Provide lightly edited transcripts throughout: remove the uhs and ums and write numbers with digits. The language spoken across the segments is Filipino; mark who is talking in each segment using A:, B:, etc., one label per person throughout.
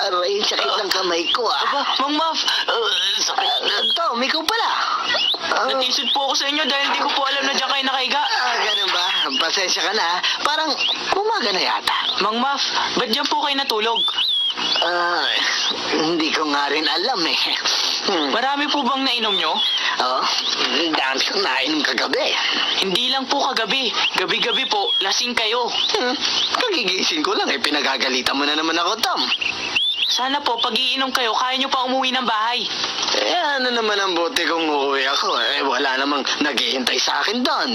A: Aray, sakit ng kamay ko
B: Aba, Mang Muff, sakit.
A: Tom, ikaw pala.
B: Natisod po ako sa inyo dahil hindi ko po alam na diyan kayo nakahiga.
A: Ganun ba? Pasensya ka na. Parang umaga na yata.
B: Mang Muff, ba't diyan po kayo natulog?
A: Hindi ko nga rin alam eh.
B: Marami po bang nainom nyo?
A: Dahil ko nainom kagabi.
B: Hindi lang po kagabi. Gabi-gabi po, lasing kayo.
A: Kagigising ko lang eh. Pinagagalitan mo na naman ako, Tom.
B: Sana po, pag iinom kayo, kaya nyo pa umuwi ng bahay.
A: Ano naman ang buti kung uuwi ako eh. Wala namang naghihintay sa akin doon.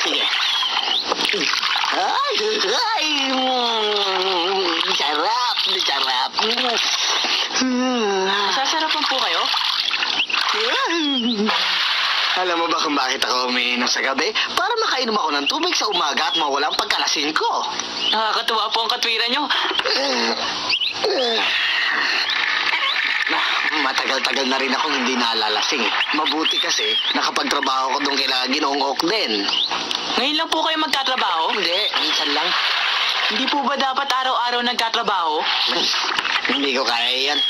A: Sige. Sarap.
B: Masasarapan po kayo?
A: Alam mo ba kung bakit ako umiinom sa gabi? Para makainom ako ng tubig sa umaga at mawala ang pagkalasing ko.
B: Nakakatuwa po ang katwiran nyo.
A: Matagal-tagal na rin akong hindi nalalasing. Mabuti kasi nakapagtrabaho ko doon kila Ginoong Okden.
B: Ngayon lang po kayo magtatrabaho?
A: Hindi, minsan lang.
B: Hindi po ba dapat araw-araw nagtatrabaho?
A: Hindi ko kaya yan.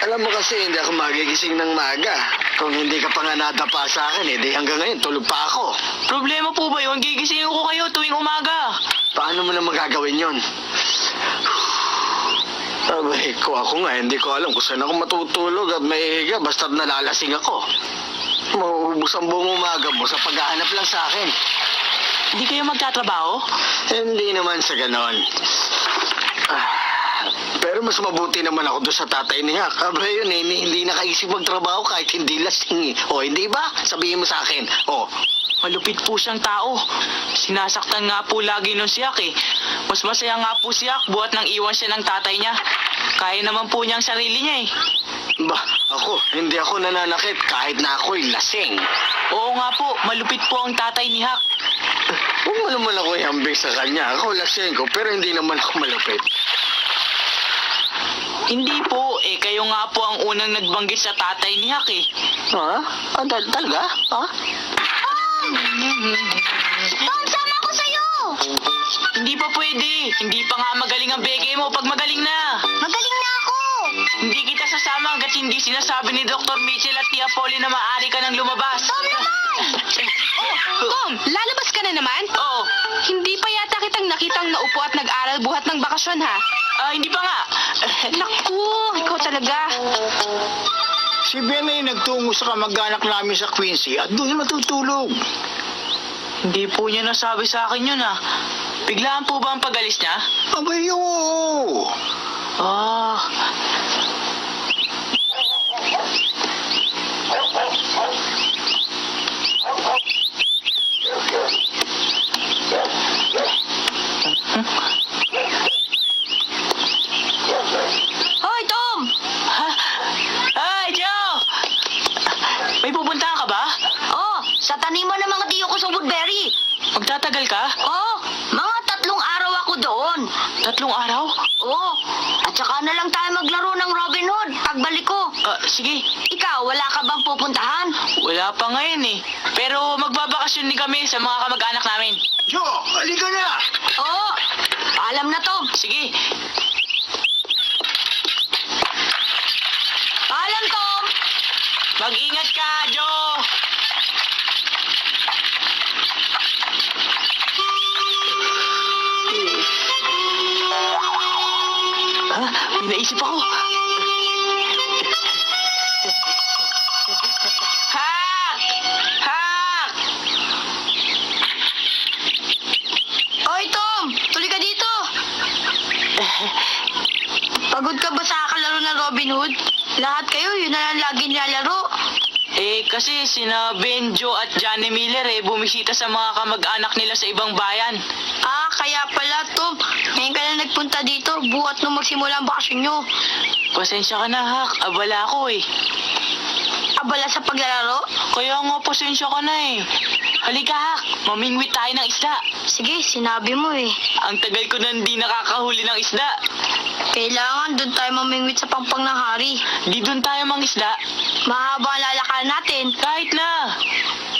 A: Alam mo kasi hindi ako magigising ng maga. Kung hindi ka pa nga nadapa sa akin, di hanggang ngayon tulog pa ako.
B: Problema po ba yun? Gigisingin ko kayo tuwing umaga.
A: Paano mo na magagawin yon? Abay, ako nga, hindi ko alam kung saan ako matutulog at maihiga basta't nalalasing ako. Mauubos ang buong umaga mo sa paghahanap lang sa akin.
B: Hindi kayo magtatrabaho?
A: Hindi naman sa ganon. Pero mas mabuti naman ako doon sa tatay ni Hak. Abay yun eh, hindi nakaisip magtrabaho kahit hindi lasing eh. O, hindi ba? Sabihin mo sa akin. O,
B: Malupit po siyang tao. Sinasaktan nga po lagi nun si Hak eh. Mas masaya nga po si Hak buhat nang iwan siya ng tatay niya. Kaya naman po niya ang sarili niya eh.
A: ba, hindi ako nananakit kahit na ako'y lasing.
B: Oo nga po, malupit po ang tatay ni Hak.
A: Huwag mo naman ako ihambing sa kanya. Ako lasing ko, pero hindi naman ako malupit.
B: Hindi po, kayo nga po ang unang nagbanggit sa tatay ni Hak eh.
A: Ha? Talaga? Ha?
C: Tom, sama ko sa'yo!
B: Hindi pa pwede. Hindi pa nga magaling ang beke mo pag magaling na.
C: Magaling na ako!
B: Hindi kita sasama hanggat hindi sinasabi ni Dr. Mitchell at Tia Polly na maaari ka nang lumabas.
C: Tom naman!
D: Tom, lalabas ka na naman?
B: Oo.
D: Hindi pa yata kitang nakitang naupo at nag-aral buhat ng bakasyon, ha?
B: Hindi pa nga.
D: Naku, ikaw talaga.
E: Si Ben ay nagtungo sa kamag-anak namin sa Quincy at doon matutulog.
B: Hindi po niya nasabi sa akin yun ah. Biglaan po ba ang pag-alis niya?
E: Abay, oo.
B: Ah.
C: Hoy, Tom!
B: Hi, Joe! May pupuntahan ka ba?
C: Oh, sa taniman ng mga tiyo ko sa Woodbury.
B: Magtatagal ka?
C: Oh, mga 3 araw ako doon.
B: 3 araw?
C: Oh, at saka na lang tayo maglaro ng Robin Hood pagbalik ko.
B: Sige.
C: Ikaw, wala ka bang pupuntahan?
B: Wala pa ngayon eh. Pero magbabakasyon din kami sa mga kamag-anak namin.
E: Jo, halika na.
C: Oh, alam na, Tom.
B: Sige.
C: Alam, Tom.
B: Mag-ingat ka, Joe! May naisip ako. Hak! Hak!
C: Hoy, Tom, tuloy ka dito. Pagod ka ba sa kalaro ng Robin Hood? Lahat kayo, yun na lang lagi nilalaro.
B: Kasi sina Benjo at Johnny Miller bumisita sa mga kamag-anak nila sa ibang bayan.
C: Ah, kaya pala, Tom. Ngayon ka lang nagpunta dito, buhat nung magsimula ang bakasyon nyo.
B: Pasensya ka na, Hak. Abala ko eh.
C: Abala sa paglalaro?
B: Kaya nga, pasensya ka na eh. Halika, Hak. Mamingwit tayo ng isda.
C: Sige, sinabi mo eh.
B: Ang tagal ko na hindi nakakahuli ng isda.
C: Kailangan doon tayo mamingwit sa pampang ng hari.
B: Di doon tayo mangisda.
C: Mahaba ang lalakaran natin.
B: Kahit na.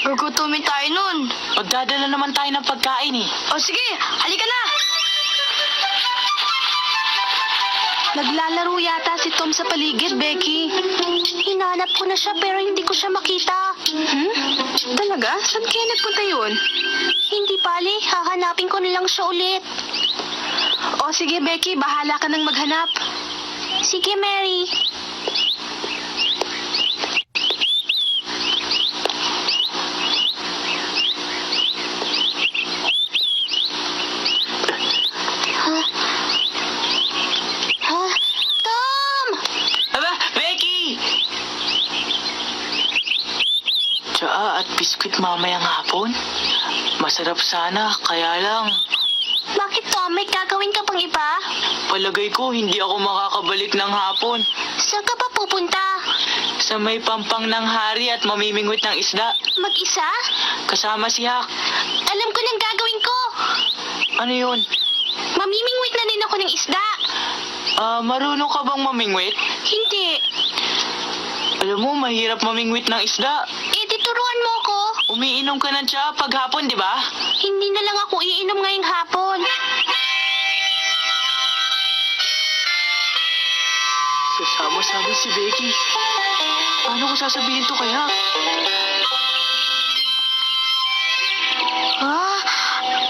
C: Gugutumin tayo nun.
B: Magdadala naman tayo ng pagkain eh.
C: O sige, halika na.
D: Naglalaro yata si Tom sa paligid, Becky. Hinanap ko na siya pero hindi ko siya makita. Talaga? Saan kaya nagpunta yun? Hindi pali, hahanapin ko na lang siya ulit. O sige, Becky, bahala ka nang maghanap. Sige, Mary. Tom!
B: Aba, Becky! Tsaa at biskwit mamayang hapon? Masarap sana, kaya lang.
D: Bakit, Tom? May gagawin ka pang iba?
B: Palagay ko hindi ako makakabalik ng hapon.
D: Saan ka ba pupunta?
B: Sa may pampang ng hari at mamimingwit ng isda.
D: Mag-isa?
B: Kasama si Hak.
D: Alam ko nang gagawin ko.
B: Ano yun?
D: Mamimingwit na din ako ng isda.
B: Marunong ka bang mamingwit?
D: Hindi.
B: Alam mo, mahirap mamingwit ng isda.
D: Turuan mo ko.
B: Umiinom ka ng tsaa pag hapon, di ba?
D: Hindi na lang ako iinom ngayong hapon.
B: Sasama-sama si Becky. Paano ko sasabihin to kay Hak?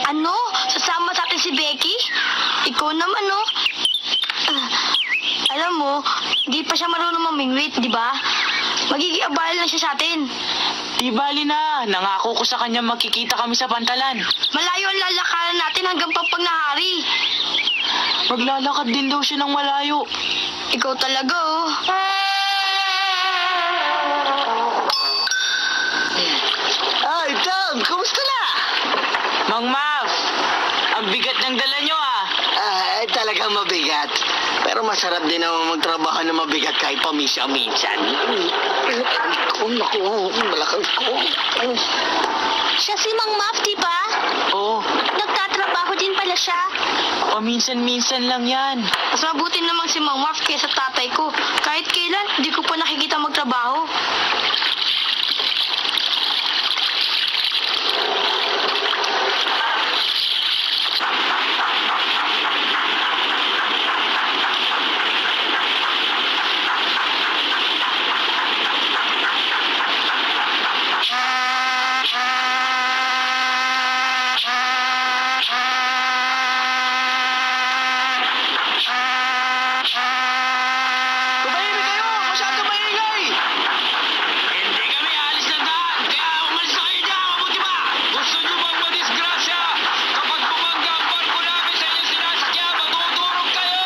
C: Ano? Sasama sa atin si Becky? Ikaw naman, no? Alam mo, di pa siya marunong mamingwit, di ba? Magiging abala lang siya sa atin.
B: Di bali na, nangako ko sa kanya makikita kami sa pantalan.
C: Malayo ang lalakaran natin hanggang pampang na hari.
B: Maglalakad din daw siya ng malayo.
C: Ikaw talaga, oh.
A: Ay, Tom, kumusta na?
B: Mang Mav, ang bigat ng dala nyo ah.
A: Ay, talagang mabigat. Pero masarap din naman magtrabaho na mabigat kahit paminsan-minsan. Naku, malakang ko.
D: Siya si Mang Maf, di ba?
B: Oo,
D: Nagtatrabaho din pala siya.
B: paminsan-minsan lang yan.
C: Mas mabuti namang si Mang Marv kaysa tatay ko. Kahit kailan, di ko pa nakikita magtrabaho.
B: Tumahimik kayo! Masyado maingay! Hindi kami alis ng daan, kaya umalis na kayo dyan! Mabuti ba? Gusto nyo bang madisgrasya? Kapag bumangga ang barko namin sa inyong sinasakyan, matutulog kayo!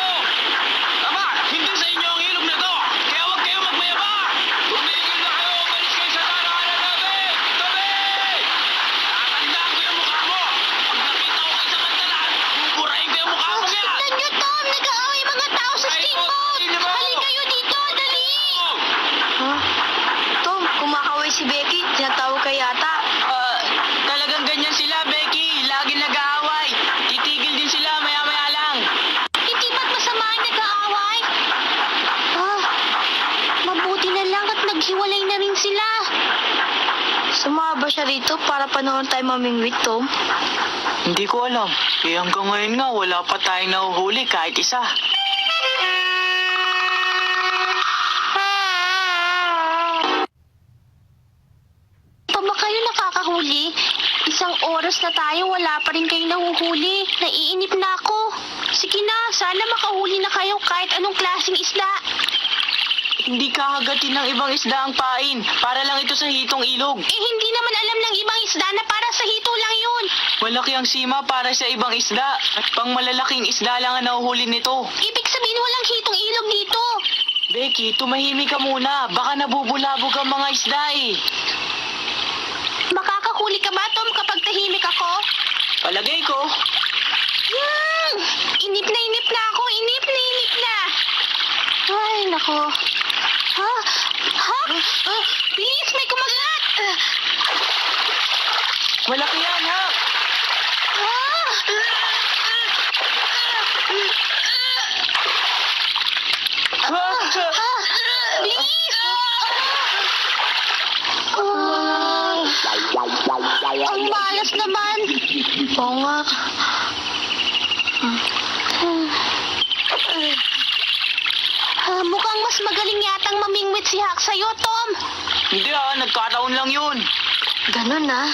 B: Tama! Hindi sa inyo ang ilog na to! Kaya huwag kayo magmayabang! Tumigil na kayo! Umalis kayo sa daraanan namin! Tabi! Tatandaan ko yung mukha mo! Pag nakita ko kayo sa pantalan, buburahin ko yung mukha mo yan!
D: Tignan niyo, Tom! Nag-aaway mga tao sa steamboat! Halika kayo dito! Dali!
C: Tom, kumakaway si Becky. Tinatawag ka yata.
B: Talagang ganyan sila, Becky. Lagi nag-aaway. Titigil din sila maya-maya lang.
D: Hindi ba't masama ang nag-aaway? Mabuti na lang at naghiwalay na rin sila.
C: Sumama ba siya rito para panahon tayo mamingwit, Tom?
B: Hindi ko alam. Eh hanggang ngayon nga, wala pa tayong nahuhuli kahit isa.
D: Pa ba kayo nakakahuli? Isang oras na tayo, wala pa rin kayo nahuhuli. Naiinip na ako. Sige na, sana makahuli na kayo kahit anong klaseng isda.
B: Hindi kakagatin ng ibang isda ang pain. Para lang ito sa hitong ilog.
D: Hindi naman alam ng ibang isda na para sa hito lang yun.
B: Malaki ang sima para sa ibang isda. At pang malalaking isda lang ang nahuhuli nito.
D: Ibig sabihin walang hitong ilog dito.
B: Becky, tumahimik ka muna. Baka nabubulabog ang mga isda eh.
D: Makakahuli ka ba, Tom, kapag tahimik ako?
B: Palagay ko.
D: Inip na ako. Inip na. Ay, nako. Ha? Bilis, may kumagat!
B: Malaki yan, ha?
D: Bilis! Ang malas naman.
C: Oo nga.
D: Mukhang mas magaling yatang mamingwit si Hak sa'yo, Tom.
B: Hindi nagkataon lang yun.
C: Ganun ah.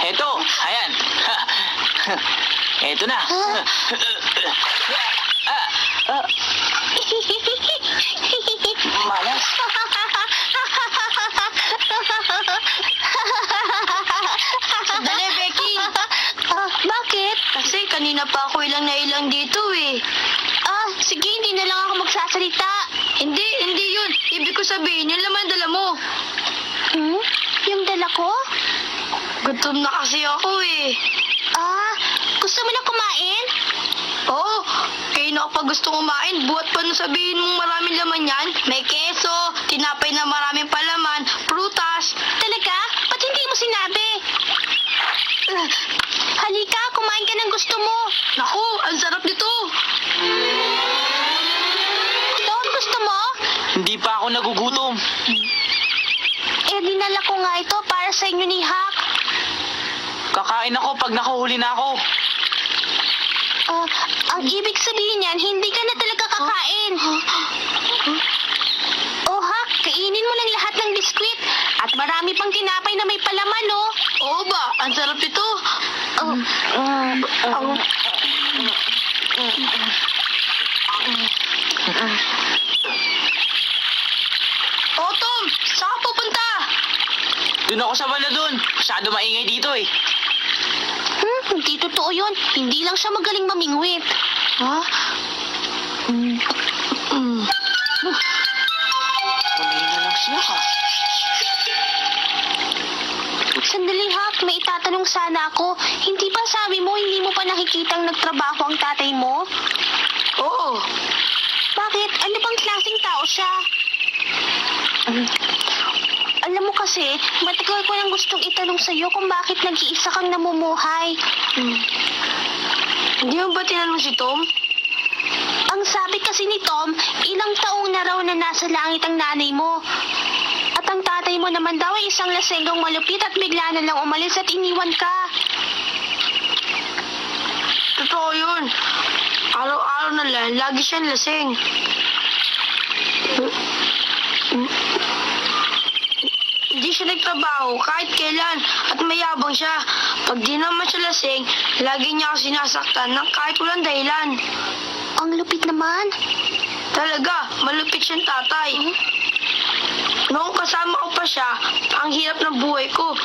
B: Eto, ayan. Eto na. Malas.
C: Sandali, Becky.
D: Bakit?
C: Kasi kanina pa ako ilang na ilang dito eh.
D: Sige, hindi na lang ako magsasalita.
C: Hindi yun. Ibig ko sabihin, yung laman dala mo.
D: Yung dala ko?
C: Gutom na kasi ako eh.
D: Gusto mo na kumain?
C: Oo, kayo na kapag gusto kumain, buhat pa nung sabihin mong maraming laman yan. May keso, tinapay na maraming palaman, prutas.
D: Talaga? Ba't hindi mo sinabi? Halika, kumain ka ng gusto mo.
C: Naku, ang sarap nito.
D: Tom, gusto mo?
B: Hindi pa ako nagugutom.
D: Dinala ko nga ito para sa inyo ni Hak.
B: Kakain ako pag nakuhuli na ako.
D: Ang ibig sabihin niyan, hindi ka na talaga kakain. Hak, kainin mo lang lahat ng biskwit. At marami pang tinapay na may palaman, oh.
C: Oo ba, ang sarap nito. Oh, Tom, saan ka pupunta?
B: Doon ako sa banda doon. Masyado maingay dito eh.
D: Hindi totoo yun. Hindi lang siya magaling mamingwit.
B: Tuloy na lang siya ka.
D: Sandali, Hak, may itatanong sana ako. Hindi ba sabi mo hindi mo pa nakikitang nagtrabaho ang tatay mo?
C: Oo.
D: Bakit? Ano bang klaseng tao siya? Alam mo kasi, matagal ko nang gustong itanong sa'yo kung bakit nag-iisa kang namumuhay.
C: Hindi mo ba tinanong si Tom?
D: Ang sabi kasi ni Tom, ilang taong na raw na nasa langit ang nanay mo. At ang tatay mo naman daw ay isang lasenggong malupit at bigla na lang umalis at iniwan ka.
C: Totoo yun. Araw-araw na lang, lagi siyang lasing. Hindi siya nagtrabaho kahit kailan at mayabang siya. Pag di naman siya lasing, lagi niya ako sinasaktan ng kahit walang dahilan.
D: Ang lupit naman.
C: Talaga, malupit siyang tatay. Noong kasama ko pa siya, ang hirap ng buhay ko.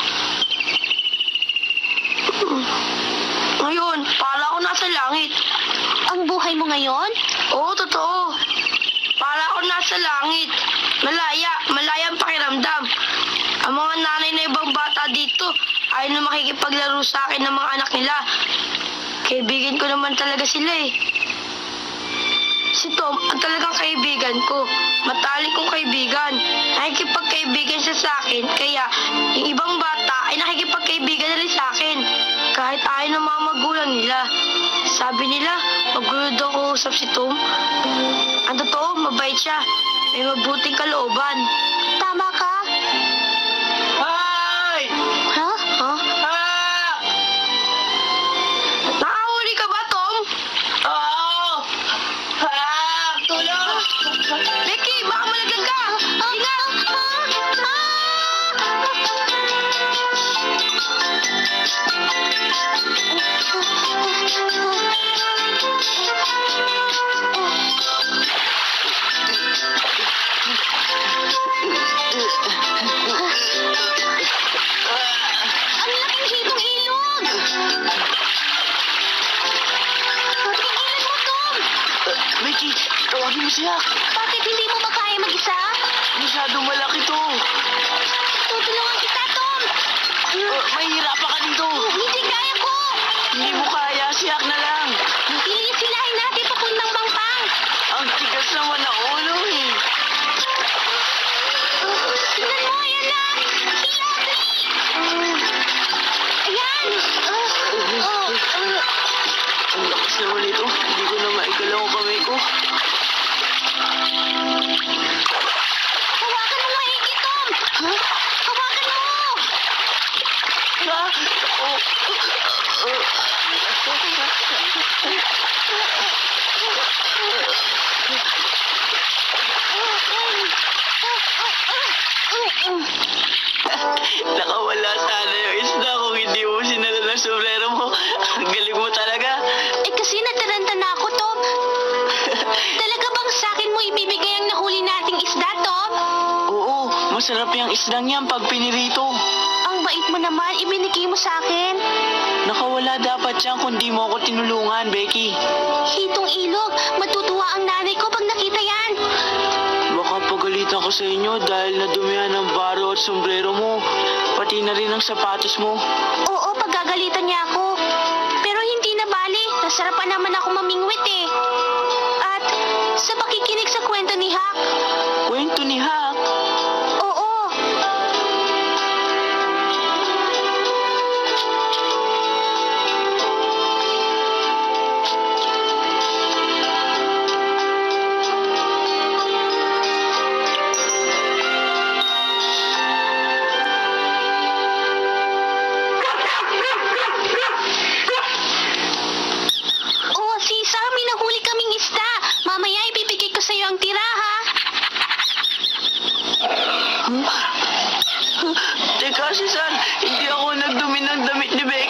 C: Ngayon, para ako nasa langit.
D: Ang buhay mo ngayon?
C: Oo, totoo. Para ako nasa langit. Malaya ang pakiramdam. Ang mga nanay na ibang bata dito ay na makikipaglaro sa akin ng mga anak nila. Kaibigan ko naman talaga sila eh. Si Tom ang talagang kaibigan ko. Matalik kong kaibigan. Nakikipagkaibigan siya sa akin, kaya yung ibang bata ay nakikipagkaibigan na rin sa akin. Kahit ayaw ng mga magulang nila. Sabi nila, magulo daw ko usap si Tom. Ang totoo, mabait siya. May mabuting kalooban.
D: Tama ka?
B: Ay!
D: Ha?
C: Nakahuli ka ba, Tom?
B: Oo! Tulong!
C: Becky, baka malaglag ka! Ingat!
D: Ang laking hitong ilog! Tigilan mo, Tom!
B: Becky, tawagin mo siya.
D: Bakit hindi mo ba kaya mag-isa?
B: Masyadong malaki to.
D: Tutulungan kita, Tom!
B: Mahihirapan ka dito.
D: Hindi kaya ko!
B: Hindi mo kaya, siyak na lang.
D: Silisilahin natin papuntang bangpang!
B: Ang tigas naman na ulo eh.
D: Tingnan mo, ayan na! Si Lovely! Ayan!
B: Ang lakas naman ito. Hindi ko na maigalaw ang kamay ko. Nakawala sana yung isda kung hindi mo sinala ng sombrero mo. Ang galing mo talaga.
D: Eh kasi nataranta na ako, Tom. Talaga bang sa akin mo ibibigay ang nahuli nating isda, Tom?
B: Oo, masarap yung isdang yan pag pinirito.
D: Ang bait mo naman, ibinigay mo sa akin.
B: Nakawala dapat yan kung di mo ako tinulungan, Becky.
D: Hitong ilog, matutuwa ang nanay ko pag nakita yan.
B: Baka pagalitan ko sa inyo dahil nadumihan ng baro at sombrero mo. Pati na rin ang sapatos mo.
D: Oo, pagagalitan niya ako. Pero hindi na bali, nasarapan naman ako mamingwit eh. At sa pakikinig sa kwento ni Hak,
B: Kwento ni Hak.
D: oo, oo, Sisa, may nahuli kaming isda. Mamaya ibibigay ko sa'yo ang tira, ha?
B: Teka, si San, hindi ako nagdumi ng damit ni Becky.